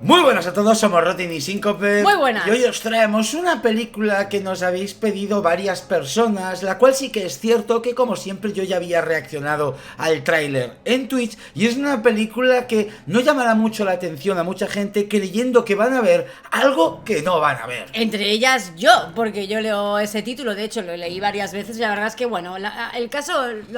Muy buenas a todos, somos Rotin y Síncope. Muy buenas. Y hoy os traemos una película que nos habéis pedido varias personas, la cual sí que es cierto que, como siempre, yo ya había reaccionado al tráiler en Twitch, y es una película que no llamará mucho la atención a mucha gente, creyendo que van a ver algo que no van a ver. Entre ellas yo, porque yo leo ese título, de hecho lo leí varias veces y la verdad es que bueno, la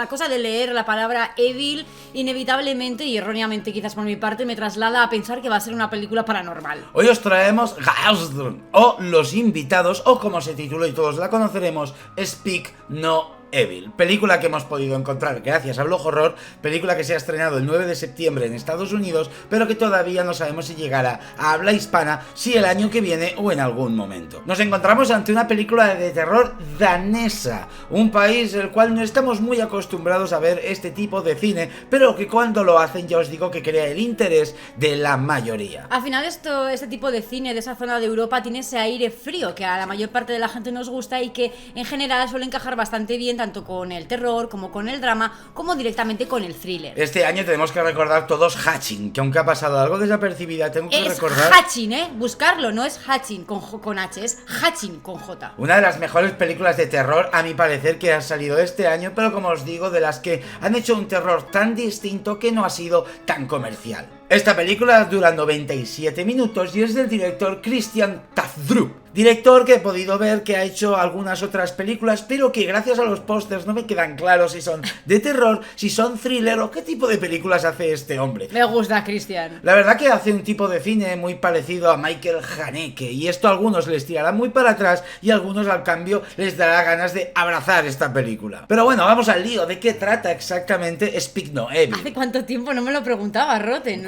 cosa de leer la palabra Evil inevitablemente y erróneamente quizás por mi parte me traslada a pensar que va a ser una película paranormal. Hoy os traemos Gausdrun, o Los Invitados, o como se tituló y todos la conoceremos, Speak No Evil, película que hemos podido encontrar gracias a Blog Horror, película que se ha estrenado el 9 de septiembre en Estados Unidos, pero que todavía no sabemos si llegará a habla hispana, si el año que viene o en algún momento. Nos encontramos ante una película de terror danesa, un país el cual no estamos muy acostumbrados a ver este tipo de cine, pero que cuando lo hacen ya os digo que crea el interés de la mayoría. Al final este tipo de cine de esa zona de Europa tiene ese aire frío que a la mayor parte de la gente nos gusta y que en general suele encajar bastante bien tanto con el terror, como con el drama, como directamente con el thriller. Este año tenemos que recordar todos Hatching, que aunque ha pasado algo desapercibida, tengo que recordar... Es Hatching, buscarlo, no es Hatching con H, es Hatching con J. Una de las mejores películas de terror, a mi parecer, que ha salido este año, pero como os digo, de las que han hecho un terror tan distinto que no ha sido tan comercial. Esta película dura 97 minutos y es del director Christian Tafdrup. Director que he podido ver que ha hecho algunas otras películas, pero que gracias a los pósters no me quedan claros si son de terror, si son thriller o qué tipo de películas hace este hombre. Me gusta, Christian. La verdad que hace un tipo de cine muy parecido a Michael Haneke, y esto a algunos les tirará muy para atrás y a algunos al cambio les dará ganas de abrazar esta película. Pero bueno, vamos al lío. ¿De qué trata exactamente Speak No Evil? ¿Hace cuánto tiempo no me lo preguntaba, Roten?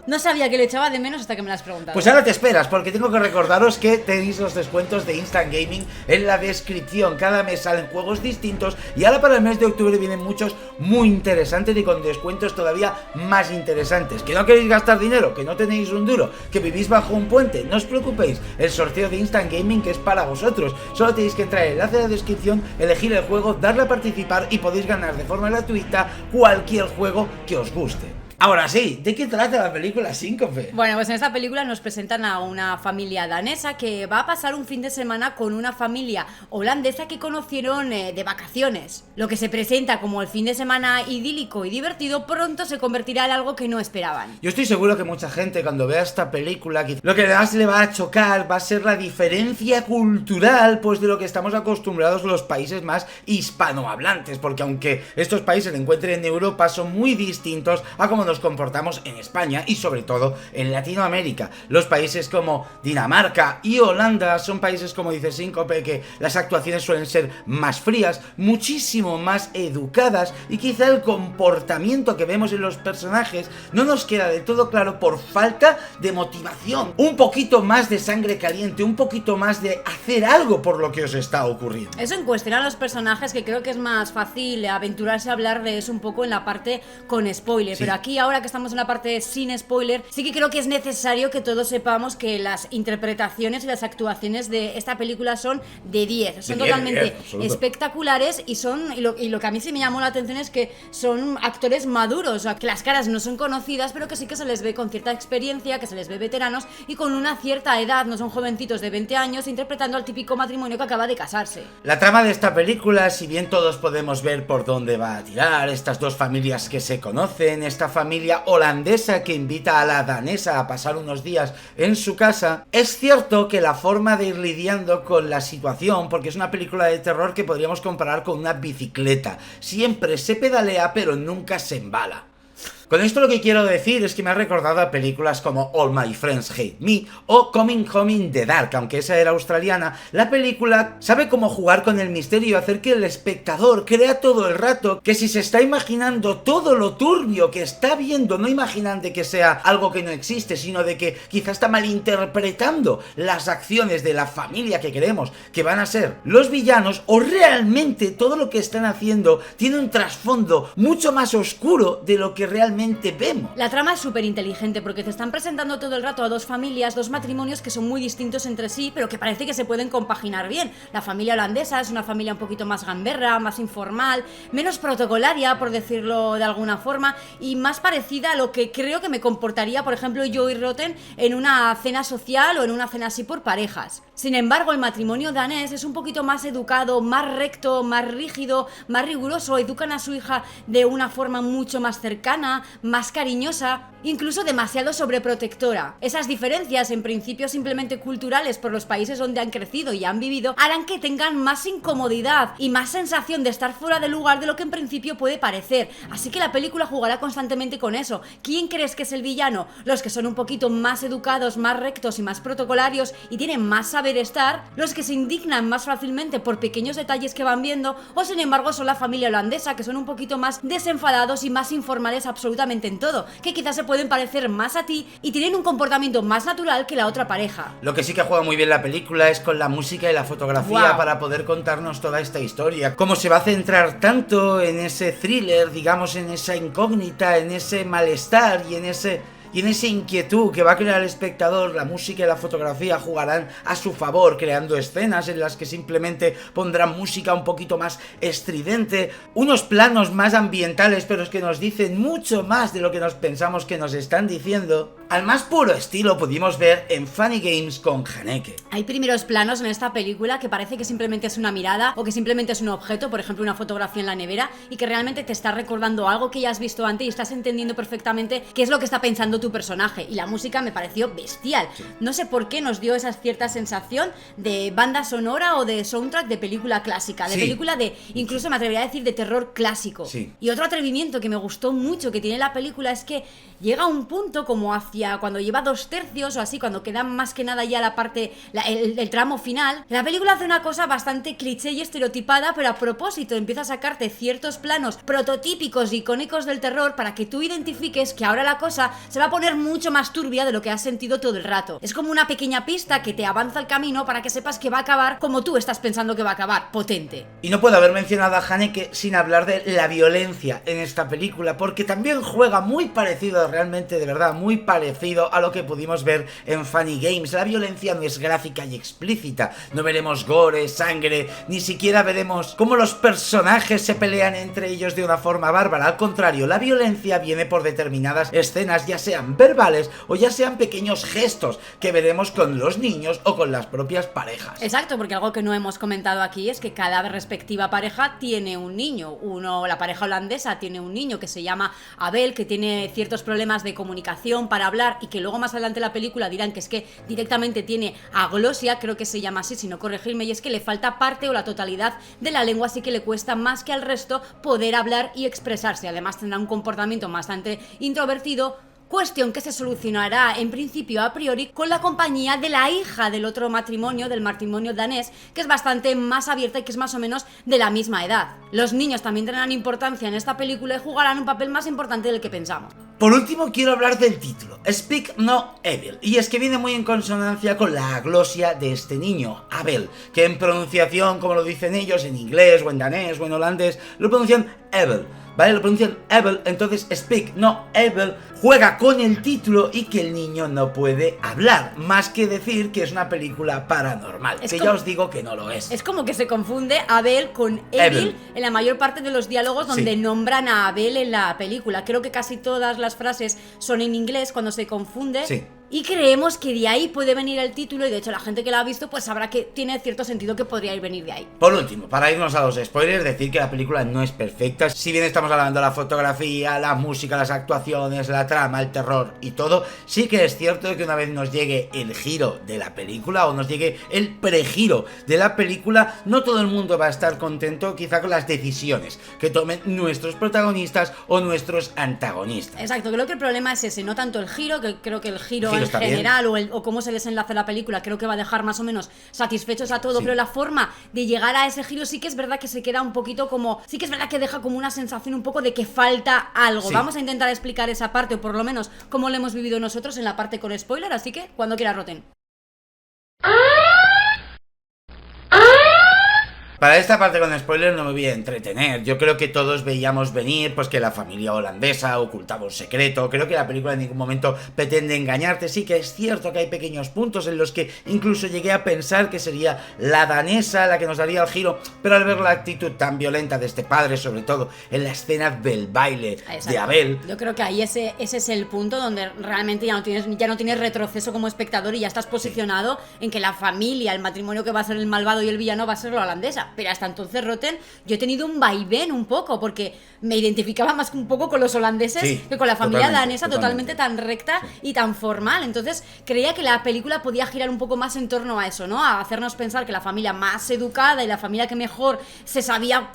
No sabía que le echaba de menos hasta que me lo has preguntado. Pues ahora te esperas, porque tengo que recordaros que tenéis los descuentos de Instant Gaming en la descripción. Cada mes salen juegos distintos y ahora para el mes de octubre vienen muchos muy interesantes y con descuentos todavía más interesantes. ¿Que no queréis gastar dinero? ¿Que no tenéis un duro? ¿Que vivís bajo un puente? No os preocupéis, el sorteo de Instant Gaming que es para vosotros. Solo tenéis que entrar en el enlace de la descripción, elegir el juego, darle a participar y podéis ganar de forma gratuita cualquier juego que os guste. Ahora sí, ¿de qué trata la película Síncope? Bueno, pues en esta película nos presentan a una familia danesa que va a pasar un fin de semana con una familia holandesa que conocieron de vacaciones. Lo que se presenta como el fin de semana idílico y divertido pronto se convertirá en algo que no esperaban. Yo estoy seguro que mucha gente cuando vea esta película lo que más le va a chocar va a ser la diferencia cultural, pues de lo que estamos acostumbrados los países más hispanohablantes, porque aunque estos países se encuentren en Europa son muy distintos a como nos comportamos en España y sobre todo en Latinoamérica. Los países como Dinamarca y Holanda son países, como dice Síncope, que las actuaciones suelen ser más frías, muchísimo más educadas, y quizá el comportamiento que vemos en los personajes no nos queda del todo claro por falta de motivación. Un poquito más de sangre caliente, un poquito más de hacer algo por lo que os está ocurriendo. Eso en cuestión a los personajes, que creo que es más fácil aventurarse a hablar de eso un poco en la parte con spoiler, sí. Pero aquí ahora que estamos en la parte sin spoiler, sí que creo que es necesario que todos sepamos que las interpretaciones y las actuaciones de esta película son de 10, son totalmente espectaculares y lo que a mí sí me llamó la atención es que son actores maduros, o sea, que las caras no son conocidas, pero que sí que se les ve con cierta experiencia, que se les ve veteranos y con una cierta edad, no son jovencitos de 20 años interpretando al típico matrimonio que acaba de casarse. La trama de esta película, si bien todos podemos ver por dónde va a tirar, estas dos familias que se conocen, esta familia holandesa que invita a la danesa a pasar unos días en su casa, es cierto que la forma de ir lidiando con la situación, porque es una película de terror que podríamos comparar con una bicicleta, siempre se pedalea pero nunca se embala. Con esto lo que quiero decir es que me ha recordado a películas como All My Friends Hate Me o Coming Home in the Dark, aunque esa era australiana. La película sabe cómo jugar con el misterio y hacer que el espectador crea todo el rato que si se está imaginando todo lo turbio que está viendo, no imaginan de que sea algo que no existe, sino de que quizás está malinterpretando las acciones de la familia que creemos que van a ser los villanos, o realmente todo lo que están haciendo tiene un trasfondo mucho más oscuro de lo que realmente realmente vemos. La trama es súper inteligente porque te están presentando todo el rato a dos familias, dos matrimonios que son muy distintos entre sí, pero que parece que se pueden compaginar bien. La familia holandesa es una familia un poquito más gamberra, más informal, menos protocolaria, por decirlo de alguna forma, y más parecida a lo que creo que me comportaría, por ejemplo, yo y Rotten en una cena social o en una cena así por parejas. Sin embargo, el matrimonio danés es un poquito más educado, más recto, más rígido, más riguroso. Educan a su hija de una forma mucho más cercana, más cariñosa, incluso demasiado sobreprotectora. Esas diferencias, en principio simplemente culturales por los países donde han crecido y han vivido, harán que tengan más incomodidad y más sensación de estar fuera de lugar de lo que en principio puede parecer. Así que la película jugará constantemente con eso. ¿Quién crees que es el villano? Los que son un poquito más educados, más rectos y más protocolarios y tienen más saber estar, los que se indignan más fácilmente por pequeños detalles que van viendo, o sin embargo son la familia holandesa, que son un poquito más desenfadados y más informales absolutamente en todo, que quizás se pueden parecer más a ti y tienen un comportamiento más natural que la otra pareja. Lo que sí que juega muy bien la película es con la música y la fotografía. Wow. Para poder contarnos toda esta historia. Cómo se va a centrar tanto en ese thriller, digamos, en esa incógnita, en ese malestar y en esa inquietud que va a crear el espectador. La música y la fotografía jugarán a su favor, creando escenas en las que simplemente pondrán música un poquito más estridente, unos planos más ambientales, pero es que nos dicen mucho más de lo que nos pensamos que nos están diciendo. Al más puro estilo pudimos ver en Funny Games con Haneke. Hay primeros planos en esta película que parece que simplemente es una mirada o que simplemente es un objeto, por ejemplo una fotografía en la nevera, y que realmente te está recordando algo que ya has visto antes y estás entendiendo perfectamente qué es lo que está pensando tu personaje. Y la música me pareció bestial. Sí. No sé por qué nos dio esa cierta sensación de banda sonora o de soundtrack de película clásica, de Sí. película de, incluso me atrevería a decir, de terror clásico. Sí. Y otro atrevimiento que me gustó mucho que tiene la película es que llega a un punto como hacia cuando lleva 2/3 o así, cuando queda más que nada ya la parte, el tramo final. La película hace una cosa bastante cliché y estereotipada, pero a propósito empieza a sacarte ciertos planos prototípicos y icónicos del terror para que tú identifiques que ahora la cosa se va a poner mucho más turbia de lo que has sentido todo el rato. Es como una pequeña pista que te avanza el camino para que sepas que va a acabar como tú estás pensando que va a acabar, potente. Y no puedo haber mencionado a Haneke sin hablar de la violencia en esta película, porque también juega muy parecido, realmente, de verdad, muy parecido a lo que pudimos ver en Funny Games. La violencia no es gráfica y explícita, no veremos gore, sangre, ni siquiera veremos cómo los personajes se pelean entre ellos de una forma bárbara. Al contrario, la violencia viene por determinadas escenas, ya sean verbales o ya sean pequeños gestos que veremos con los niños o con las propias parejas. Exacto, porque algo que no hemos comentado aquí es que cada respectiva pareja tiene un niño. La pareja holandesa tiene un niño que se llama Abel, que tiene ciertos problemas de comunicación para hablar y que luego más adelante en la película dirán que es que directamente tiene aglosia, creo que se llama así, si no corregirme, y es que le falta parte o la totalidad de la lengua, así que le cuesta más que al resto poder hablar y expresarse. Además tendrá un comportamiento bastante introvertido, cuestión que se solucionará en principio a priori con la compañía de la hija del otro matrimonio, del matrimonio danés, que es bastante más abierta y que es más o menos de la misma edad. Los niños también tendrán importancia en esta película y jugarán un papel más importante del que pensamos. Por último, quiero hablar del título, Speak No Evil, y es que viene muy en consonancia con la aglosia de este niño, Abel, que en pronunciación, como lo dicen ellos, en inglés o en danés o en holandés, lo pronuncian Evil, ¿vale? Lo pronuncian Evil, entonces Speak No Evil juega con el título y que el niño no puede hablar, más que decir que es una película paranormal, que ya os digo que no lo es. Es como que se confunde Abel con Evil en la mayor parte de los diálogos donde Sí. nombran a Abel en la película. Creo que casi todas las frases son en inglés cuando se confunde. Sí. Y creemos que de ahí puede venir el título y de hecho la gente que lo ha visto pues sabrá que tiene cierto sentido que podría venir de ahí. Por último, para irnos a los spoilers, decir que la película no es perfecta. Si bien estamos hablando de la fotografía, la música, las actuaciones, la trama, el terror y todo, sí que es cierto que una vez nos llegue el giro de la película o nos llegue el pregiro de la película, no todo el mundo va a estar contento quizá con las decisiones que tomen nuestros protagonistas o nuestros antagonistas. Exacto, creo que el problema es ese, no tanto el giro, que creo que el giro en está general o cómo se desenlace la película, creo que va a dejar más o menos satisfechos a todo, Sí. pero la forma de llegar a ese giro sí que es verdad que se queda un poquito como, sí que es verdad que deja como una sensación un poco de que falta algo. Sí. Vamos a intentar explicar esa parte, o por lo menos cómo lo hemos vivido nosotros en la parte con spoiler, así que cuando quiera Rotten. Para esta parte con spoilers no me voy a entretener. Yo creo que todos veíamos venir pues que la familia holandesa ocultaba un secreto. Creo que la película en ningún momento pretende engañarte. Sí que es cierto que hay pequeños puntos en los que incluso llegué a pensar que sería la danesa la que nos daría el giro, pero al ver la actitud tan violenta de este padre, sobre todo en la escena del baile Exacto. de Abel, yo creo que ahí ese es el punto donde realmente ya no tienes retroceso como espectador y ya estás posicionado en que la familia, el matrimonio que va a ser el malvado y el villano va a ser la holandesa. Pero hasta entonces, Rotten, yo he tenido un vaivén un poco, porque me identificaba más un poco con los holandeses que con la familia danesa, totalmente tan recta y tan formal. Entonces creía que la película podía girar un poco más en torno a eso, ¿no? A hacernos pensar que la familia más educada y la familia que mejor se sabía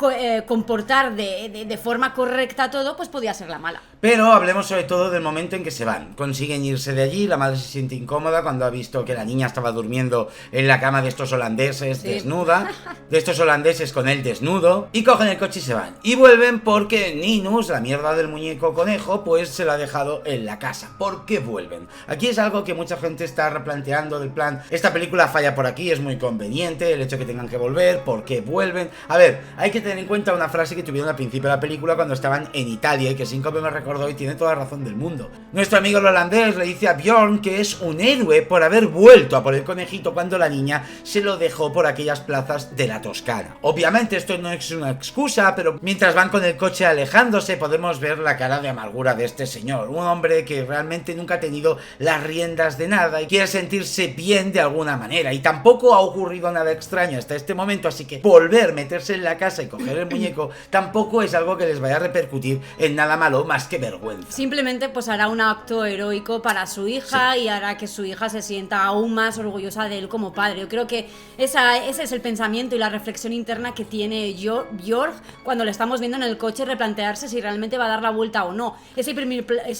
comportar de forma correcta todo, pues podía ser la mala. Pero hablemos sobre todo del momento en que se van. Consiguen irse de allí, la madre se siente incómoda cuando ha visto que la niña estaba durmiendo en la cama de estos holandeses desnuda, de estos holandeses con él desnudo, y cogen el coche y se van. Y vuelven porque Ninus, la mierda del muñeco conejo, pues se lo ha dejado en la casa. ¿Por qué vuelven? Aquí es algo que mucha gente está replanteando del plan, esta película falla por aquí, es muy conveniente el hecho de que tengan que volver, ¿por qué vuelven? A ver, hay que tener en cuenta una frase que tuvieron al principio de la película cuando estaban en Italia y que Síncope me recordó y tiene toda la razón del mundo. Nuestro amigo el holandés le dice a Bjorn que es un héroe por haber vuelto a por el conejito cuando la niña se lo dejó por aquellas plazas de la Toscana. Obviamente esto no es una excusa, pero mientras van con el coche alejándose podemos ver la cara de amargura de este señor, un hombre que realmente nunca ha tenido las riendas de nada y quiere sentirse bien de alguna manera, y tampoco ha ocurrido nada extraño hasta este momento, así que volver, meterse en la casa y coger el muñeco tampoco es algo que les vaya a repercutir en nada malo más que vergüenza. Simplemente pues hará un acto heroico para su hija y hará que su hija se sienta aún más orgullosa de él como padre. Yo creo que ese es el pensamiento y la reflexión interna que tiene Björk cuando le estamos viendo en el coche replantearse si realmente va a dar la vuelta o no. Ese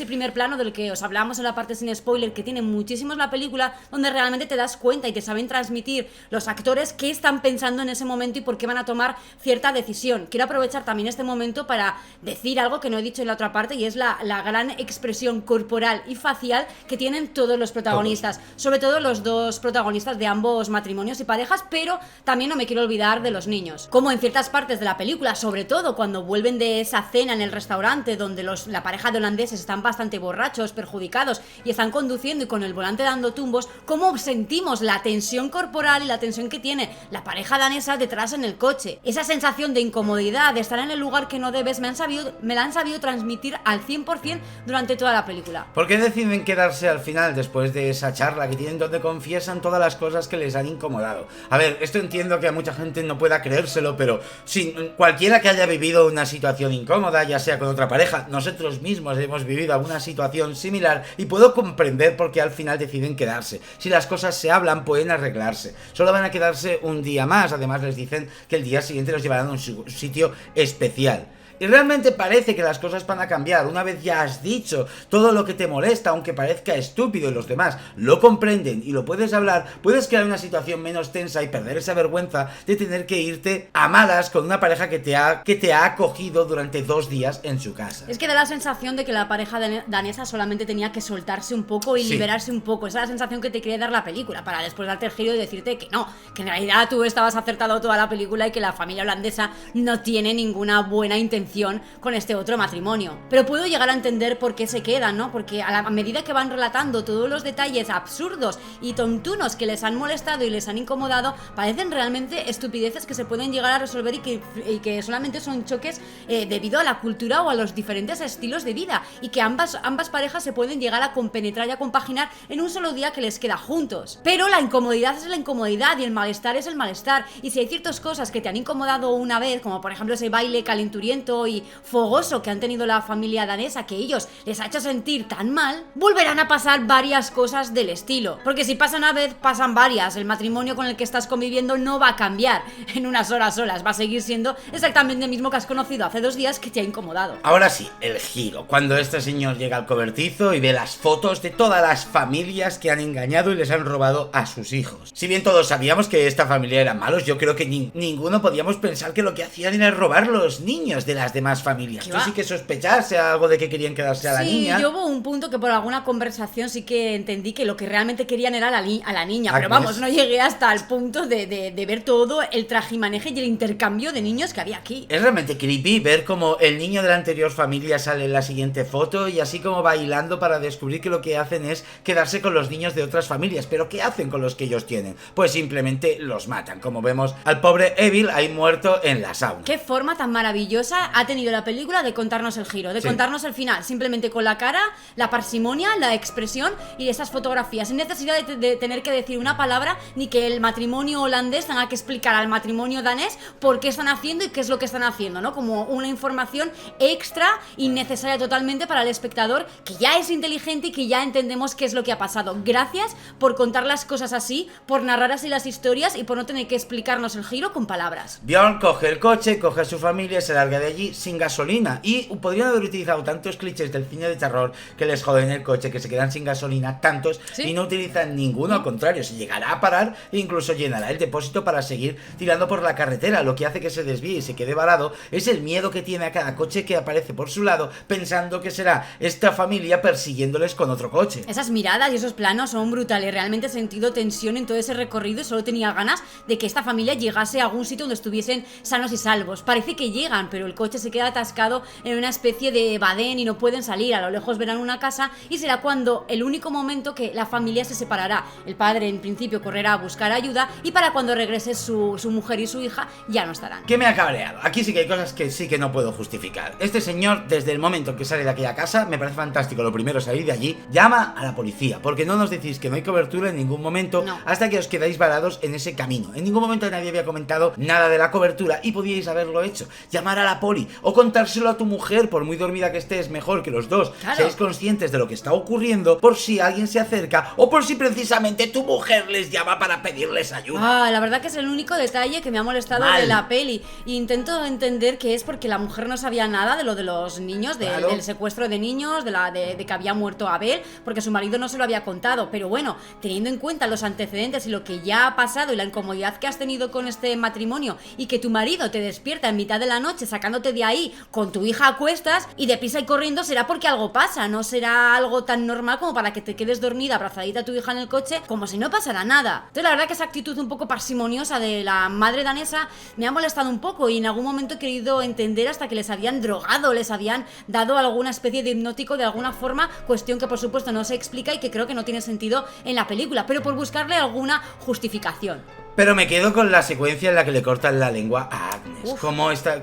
primer plano del que os hablábamos en la parte sin spoiler, que tiene muchísimos la película, donde realmente te das cuenta y te saben transmitir los actores qué están pensando en ese momento y por qué van a tomar cierta decisión. Quiero aprovechar también este momento para decir algo que no he dicho en la otra parte, y es la gran expresión corporal y facial que tienen todos los protagonistas, sobre todo los dos protagonistas de ambos matrimonios y parejas, pero también no me quiero olvidar de los niños. Como en ciertas partes de la película, sobre todo cuando vuelven de esa cena en el restaurante donde la pareja de holandeses están bastante borrachos, perjudicados y están conduciendo y con el volante dando tumbos, cómo sentimos la tensión corporal y la tensión que tiene la pareja danesa detrás en el coche. Esa sensación de incomodidad, de estar en el lugar que no debes, me la han sabido transmitir al 100% durante toda la película. ¿Por qué deciden quedarse al final después de esa charla que tienen donde confiesan todas las cosas que les han incomodado? A ver, esto entiendo que a mucha gente no pueda creérselo, pero si cualquiera que haya vivido una situación incómoda, ya sea con otra pareja, nosotros mismos hemos vivido alguna situación similar y puedo comprender por qué al final deciden quedarse. Si las cosas se hablan, pueden arreglarse. Solo van a quedarse un día más, además les dicen que el día siguiente los llevarán a un sitio especial. Y realmente parece que las cosas van a cambiar. Una vez ya has dicho todo lo que te molesta, aunque parezca estúpido y los demás lo comprenden y lo puedes hablar, puedes crear una situación menos tensa y perder esa vergüenza de tener que irte a malas con una pareja que te ha acogido durante 2 días en su casa. Es que da la sensación de que la pareja danesa solamente tenía que soltarse un poco y liberarse un poco. Esa es la sensación que te quería dar la película, para después darte el giro y decirte que no, que en realidad tú estabas acertado toda la película y que la familia holandesa no tiene ninguna buena intención con este otro matrimonio. Pero puedo llegar a entender por qué se quedan, ¿no? Porque a medida que van relatando todos los detalles absurdos y tontunos que les han molestado y les han incomodado, parecen realmente estupideces que se pueden llegar a resolver y que solamente son choques debido a la cultura o a los diferentes estilos de vida, y que ambas parejas se pueden llegar a compenetrar y a compaginar en un solo día que les queda juntos. Pero la incomodidad es la incomodidad y el malestar es el malestar, y si hay ciertas cosas que te han incomodado una vez, como por ejemplo ese baile calenturiento y fogoso que han tenido la familia danesa, que ellos les ha hecho sentir tan mal, volverán a pasar varias cosas del estilo, porque si pasa una vez, pasan varias. El matrimonio con el que estás conviviendo no va a cambiar en unas horas solas, va a seguir siendo exactamente el mismo que has conocido hace 2 días que te ha incomodado. Ahora sí, el giro, cuando este señor llega al cobertizo y ve las fotos de todas las familias que han engañado y les han robado a sus hijos. Si bien todos sabíamos que esta familia eran malos, yo creo que ninguno podíamos pensar que lo que hacían era robar los niños de las demás familias. ¿Qué ¿Tú va? sí que sospechaste algo de que querían quedarse a la niña? Sí, yo hubo un punto que por alguna conversación sí que entendí que lo que realmente querían era a la niña, pero Agnes. vamos, no llegué hasta el punto de ver todo el trajimaneje y el intercambio de niños que había aquí. Es realmente creepy ver como el niño de la anterior familia sale en la siguiente foto y así como bailando para descubrir que lo que hacen es quedarse con los niños de otras familias. ¿Pero qué hacen con los que ellos tienen? Pues simplemente los matan. Como vemos al pobre Evil ahí muerto en la sauna. Qué forma tan maravillosa ha tenido la película de contarnos el giro, de Sí. contarnos el final, simplemente con la cara, la parsimonia, la expresión y esas fotografías, sin necesidad de tener que decir una palabra, ni que el matrimonio holandés tenga que explicar al matrimonio danés por qué están haciendo y qué es lo que están haciendo, ¿no? Como una información extra, innecesaria totalmente para el espectador, que ya es inteligente y que ya entendemos qué es lo que ha pasado. Gracias por contar las cosas así, por narrar así las historias y por no tener que explicarnos el giro con palabras. Bjorn coge el coche, coge a su familia y se larga de allí sin gasolina. Y podrían haber utilizado tantos clichés del cine de terror que les joden el coche, que se quedan sin gasolina, tantos, ¿Sí? y no utilizan ninguno. Al contrario, se llegará a parar e incluso llenará el depósito para seguir tirando por la carretera. Lo que hace que se desvíe y se quede varado es el miedo que tiene a cada coche que aparece por su lado, pensando que será esta familia persiguiéndoles con otro coche. Esas miradas y esos planos son brutales. Realmente he sentido tensión en todo ese recorrido y solo tenía ganas de que esta familia llegase a algún sitio donde estuviesen sanos y salvos. Parece que llegan, pero el coche se queda atascado en una especie de badén y no pueden salir. A lo lejos verán una casa y será cuando el único momento que la familia se separará. El padre en principio correrá a buscar ayuda y para cuando regrese su mujer y su hija ya no estarán. ¿Qué me ha cabreado? Aquí sí que hay cosas que sí que no puedo justificar. Este señor, desde el momento que sale de aquella casa, me parece fantástico. Lo primero, salir de allí, llama a la policía, porque no nos decís que no hay cobertura en ningún momento, No. hasta que os quedáis varados en ese camino. En ningún momento nadie había comentado nada de la cobertura y podíais haberlo hecho. Llamar a la poli o contárselo a tu mujer, por muy dormida que estés, mejor que los dos Claro. seáis conscientes de lo que está ocurriendo, por si alguien se acerca o por si precisamente tu mujer les llama para pedirles ayuda. La verdad que es el único detalle que me ha molestado Mal. de la peli. E intento entender que es porque la mujer no sabía nada de lo de los niños, Claro. del secuestro de niños, de que había muerto Abel, porque su marido no se lo había contado. Pero bueno, teniendo en cuenta los antecedentes y lo que ya ha pasado y la incomodidad que has tenido con este matrimonio y que tu marido te despierta en mitad de la noche sacándote de ahí con tu hija a cuestas y deprisa y corriendo, será porque algo pasa, no será algo tan normal como para que te quedes dormida abrazadita a tu hija en el coche como si no pasara nada. Entonces la verdad que esa actitud un poco parsimoniosa de la madre danesa me ha molestado un poco y en algún momento he querido entender hasta que les habían drogado, les habían dado alguna especie de hipnótico de alguna forma, cuestión que por supuesto no se explica y que creo que no tiene sentido en la película, pero por buscarle alguna justificación. Pero me quedo con la secuencia en la que le cortan la lengua a Agnes. Uf.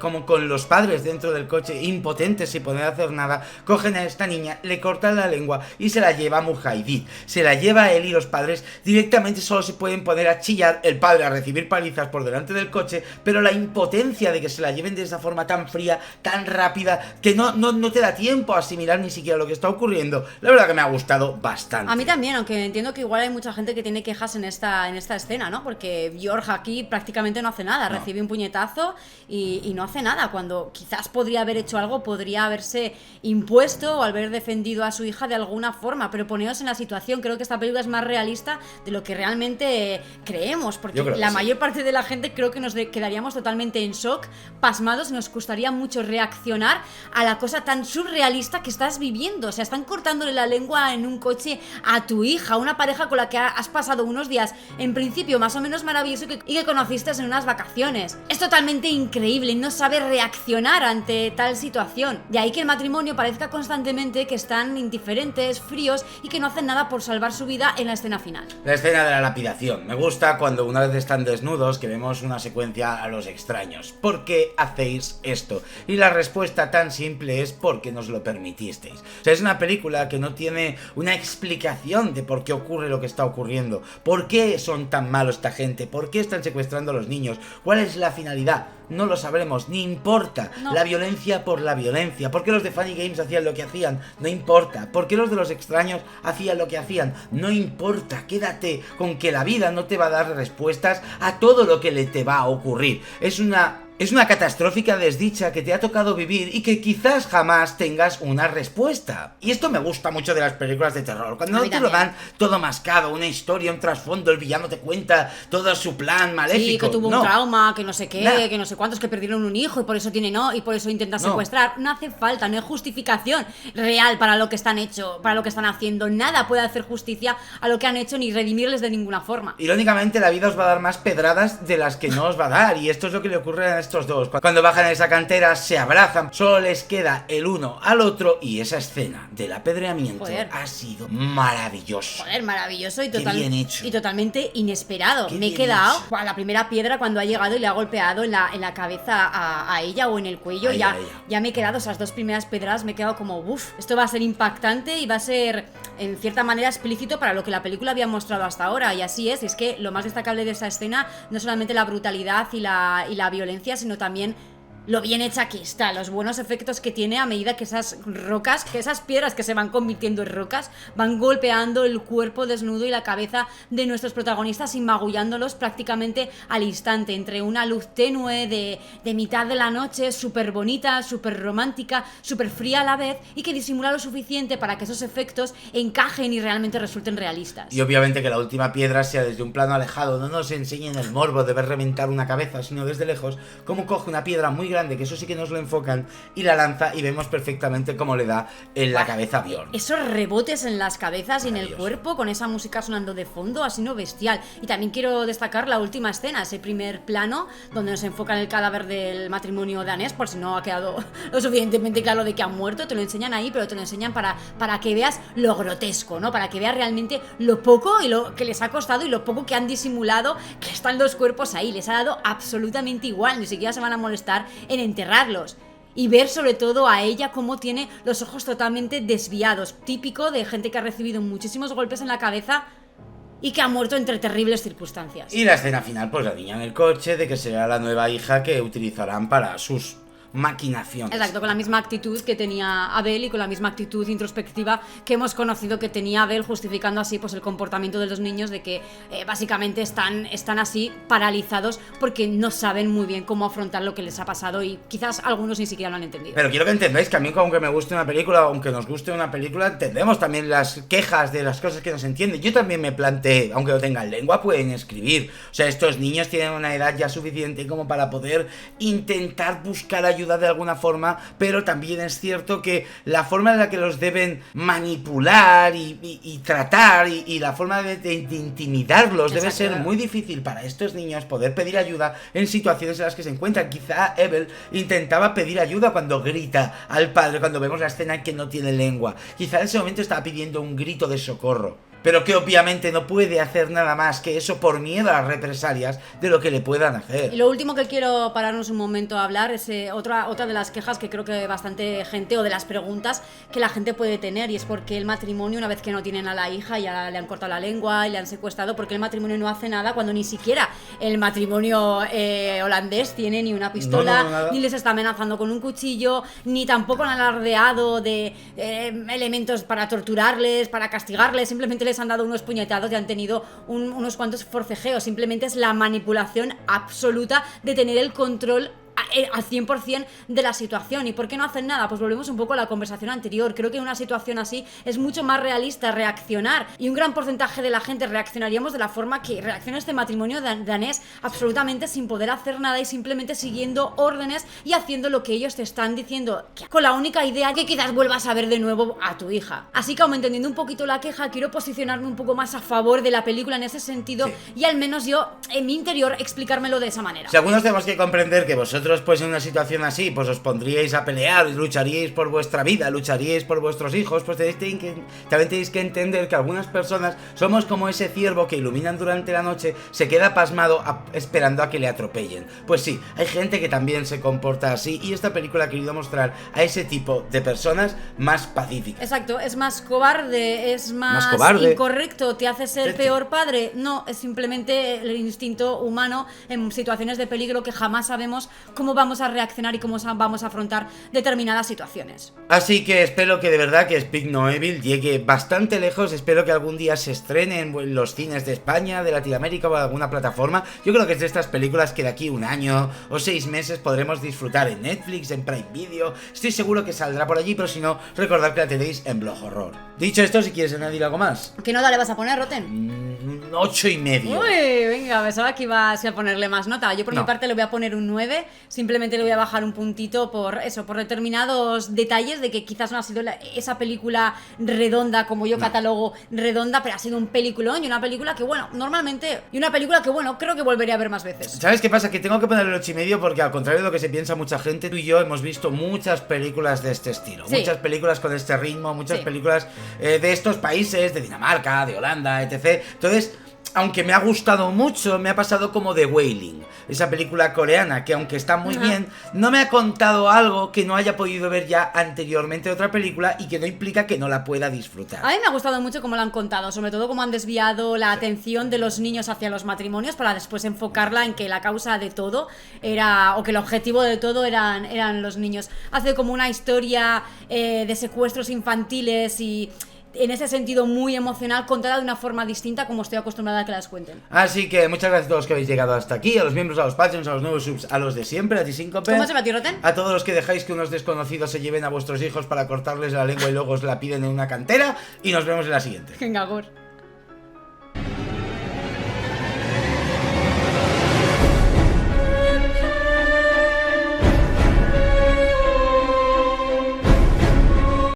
Como con los padres dentro del coche, impotentes sin poder hacer nada, cogen a esta niña, le cortan la lengua y se la lleva a Mujahideen. Se la lleva a él y los padres directamente solo se pueden poner a chillar, el padre a recibir palizas por delante del coche, pero la impotencia de que se la lleven de esa forma tan fría, tan rápida, que no te da tiempo a asimilar ni siquiera lo que está ocurriendo. La verdad que me ha gustado bastante. A mí también, aunque entiendo que igual hay mucha gente que tiene quejas en esta escena, ¿no? Porque Björk aquí prácticamente no hace nada, No. recibe un puñetazo y no hace nada, cuando quizás podría haber hecho algo, podría haberse impuesto o haber defendido a su hija de alguna forma, pero poneos en la situación, creo que esta película es más realista de lo que realmente creemos, porque Yo creo que la sí. mayor parte de la gente creo que nos quedaríamos totalmente en shock, pasmados, y nos costaría mucho reaccionar a la cosa tan surrealista que estás viviendo. O sea, están cortándole la lengua en un coche a tu hija, una pareja con la que has pasado unos días en principio más o menos maravilloso y que conociste en unas vacaciones. Es totalmente increíble, no sabe reaccionar ante tal situación. De ahí que el matrimonio parezca constantemente que están indiferentes, fríos y que no hacen nada por salvar su vida en la escena final. La escena de la lapidación. Me gusta cuando una vez están desnudos que vemos una secuencia a los extraños. ¿Por qué hacéis esto? Y la respuesta tan simple es porque nos lo permitisteis. O sea, es una película que no tiene una explicación de por qué ocurre lo que está ocurriendo. ¿Por qué son tan malos esta gente? ¿Por qué están secuestrando a los niños? ¿Cuál es la finalidad? No lo sabremos, ni importa. No. La violencia por la violencia. ¿Por qué los de Funny Games hacían lo que hacían? No importa. ¿Por qué los de los extraños hacían lo que hacían? No importa. Quédate con que la vida no te va a dar respuestas a todo lo que le te va a ocurrir. Es una Es una catastrófica desdicha que te ha tocado vivir y que quizás jamás tengas una respuesta. Y esto me gusta mucho de las películas de terror. Cuando no te lo dan todo mascado, una historia, un trasfondo, el villano te cuenta todo su plan maléfico. Sí, que tuvo un trauma, que no sé qué, que no sé cuántos, que perdieron un hijo y por eso y por eso intentan secuestrar. No hace falta, no hay justificación real para lo que están hecho, para lo que están haciendo. Nada puede hacer justicia a lo que han hecho ni redimirles de ninguna forma. Irónicamente, la vida os va a dar más pedradas de las que no os va a dar. Y esto es lo que le ocurre a estos dos. Cuando bajan a esa cantera, se abrazan, solo les queda el uno al otro. Y esa escena del apedreamiento ha sido maravilloso. Joder, maravilloso y, bien hecho. Y totalmente inesperado. Me he quedado a la primera piedra cuando ha llegado y le ha golpeado en la cabeza a ella o en el cuello. Ya me he quedado, esas dos primeras pedradas, me he quedado como, uff, esto va a ser impactante y va a ser, en cierta manera, explícito para lo que la película había mostrado hasta ahora. Y así es que lo más destacable de esa escena no solamente la brutalidad y la violencia, sino también lo bien hecha que está, los buenos efectos que tiene a medida que esas rocas, que esas piedras que se van convirtiendo en rocas, van golpeando el cuerpo desnudo y la cabeza de nuestros protagonistas y magullándolos prácticamente al instante, entre una luz tenue de mitad de la noche, súper bonita, súper romántica, súper fría a la vez, y que disimula lo suficiente para que esos efectos encajen y realmente resulten realistas. Y obviamente que la última piedra sea desde un plano alejado, no nos enseñen el morbo de ver reventar una cabeza, sino desde lejos, cómo coge una piedra muy grande, que eso sí que nos lo enfocan, y la lanza y vemos perfectamente cómo le da en la cabeza a Bjorn. Esos rebotes en las cabezas y en el cuerpo, con esa música sonando de fondo, ha sido bestial. Y también quiero destacar la última escena, ese primer plano donde nos enfocan el cadáver del matrimonio danés, por si no ha quedado lo suficientemente claro de que han muerto. Te lo enseñan ahí, pero te lo enseñan para que veas lo grotesco, ¿no? Para que veas realmente lo poco y lo que les ha costado y lo poco que han disimulado que están los cuerpos ahí. Les ha dado absolutamente igual, ni siquiera se van a molestar en enterrarlos. Y ver sobre todo a ella cómo tiene los ojos totalmente desviados, típico de gente que ha recibido muchísimos golpes en la cabeza y que ha muerto entre terribles circunstancias. Y la escena final, pues la niña en el coche, de que será la nueva hija que utilizarán para sus maquinaciones. Exacto, con la misma actitud que tenía Abel y con la misma actitud introspectiva que hemos conocido que tenía Abel, justificando así pues el comportamiento de los niños, de que básicamente están así paralizados porque no saben muy bien cómo afrontar lo que les ha pasado y quizás algunos ni siquiera lo han entendido. Pero quiero que entendáis que a mí, aunque me guste una película, aunque nos guste una película, entendemos también las quejas de las cosas que nos entienden. Yo también me planteé, aunque no tengan lengua, pueden escribir. O sea, estos niños tienen una edad ya suficiente como para poder intentar buscar ayuda de alguna forma, pero también es cierto que la forma en la que los deben manipular y tratar y la forma de intimidarlos debe ser muy difícil para estos niños poder pedir ayuda en situaciones en las que se encuentran. Quizá Abel intentaba pedir ayuda cuando grita al padre, cuando vemos la escena en que no tiene lengua. Quizá en ese momento estaba pidiendo un grito de socorro, pero que obviamente no puede hacer nada más que eso por miedo a las represalias de lo que le puedan hacer. Y lo último que quiero pararnos un momento a hablar es otra de las quejas que creo que bastante gente, o de las preguntas que la gente puede tener, y es porque el matrimonio, una vez que no tienen a la hija, ya le han cortado la lengua y le han secuestrado, porque el matrimonio no hace nada cuando ni siquiera el matrimonio holandés tiene ni una pistola, ni les está amenazando con un cuchillo, ni tampoco han alardeado de elementos para torturarles, para castigarles. Simplemente les han dado unos puñetazos y han tenido unos cuantos forcejeos. Simplemente es la manipulación absoluta de tener el control al 100% de la situación. ¿Y por qué no hacen nada? Pues volvemos un poco a la conversación anterior. Creo que en una situación así es mucho más realista reaccionar, y un gran porcentaje de la gente reaccionaríamos de la forma que reacciona este matrimonio danés, absolutamente sin poder hacer nada y simplemente siguiendo órdenes y haciendo lo que ellos te están diciendo, con la única idea que quizás vuelvas a ver de nuevo a tu hija. Así que, aun entendiendo un poquito la queja, quiero posicionarme un poco más a favor de la película en ese sentido, y al menos yo, en mi interior, explicármelo de esa manera. Si algunos tenemos que comprender que vosotros, pues en una situación así, pues os pondríais a pelear, lucharíais por vuestra vida, lucharíais por vuestros hijos, pues también tenéis que entender que algunas personas somos como ese ciervo que iluminan durante la noche, se queda pasmado esperando a que le atropellen. Pues sí, hay gente que también se comporta así, y esta película ha querido mostrar a ese tipo de personas más pacíficas. Exacto, es más cobarde, es más incorrecto, te hace ser peor padre. No, es simplemente el instinto humano en situaciones de peligro que jamás sabemos cómo vamos a reaccionar y cómo vamos a afrontar determinadas situaciones. Así que espero que de verdad que Speak No Evil llegue bastante lejos. Espero que algún día se estrene en los cines de España, de Latinoamérica o alguna plataforma. Yo creo que es de estas películas que de aquí un año o 6 meses podremos disfrutar en Netflix, en Prime Video. Estoy seguro que saldrá por allí, pero si no, recordad que la tenéis en Blog Horror. Dicho esto, si quieres añadir algo más. ¿Qué nota le vas a poner, Roten? 8,5. Uy, venga, pensaba que ibas a ponerle más nota. Yo por mi parte le voy a poner un 9. Simplemente le voy a bajar un puntito por eso, por determinados detalles de que quizás no ha sido esa película redonda como yo catalogo redonda, pero ha sido un peliculón y una película que, bueno, normalmente, y una película que, bueno, creo que volveré a ver más veces. ¿Sabes qué pasa? Que tengo que ponerle el 8,5 porque, al contrario de lo que se piensa mucha gente, tú y yo hemos visto muchas películas de este estilo, muchas películas con este ritmo, muchas películas de estos países, de Dinamarca, de Holanda, etc. Entonces, aunque me ha gustado mucho, me ha pasado como The Wailing, esa película coreana que, aunque está muy bien, no me ha contado algo que no haya podido ver ya anteriormente de otra película y que no implica que no la pueda disfrutar. A mí me ha gustado mucho cómo lo han contado, sobre todo cómo han desviado la atención de los niños hacia los matrimonios para después enfocarla en que la causa de todo era, o que el objetivo de todo eran los niños. Hace como una historia de secuestros infantiles y, en ese sentido, muy emocional, contada de una forma distinta como estoy acostumbrada a que las cuenten. Así que muchas gracias a todos los que habéis llegado hasta aquí, a los miembros, a los Patreons, a los nuevos subs, a los de siempre, a ti Síncope. ¿Cómo se va, tío Roten? A todos los que dejáis que unos desconocidos se lleven a vuestros hijos para cortarles la lengua y luego os la piden en una cantera. Y nos vemos en la siguiente. Venga, Gor.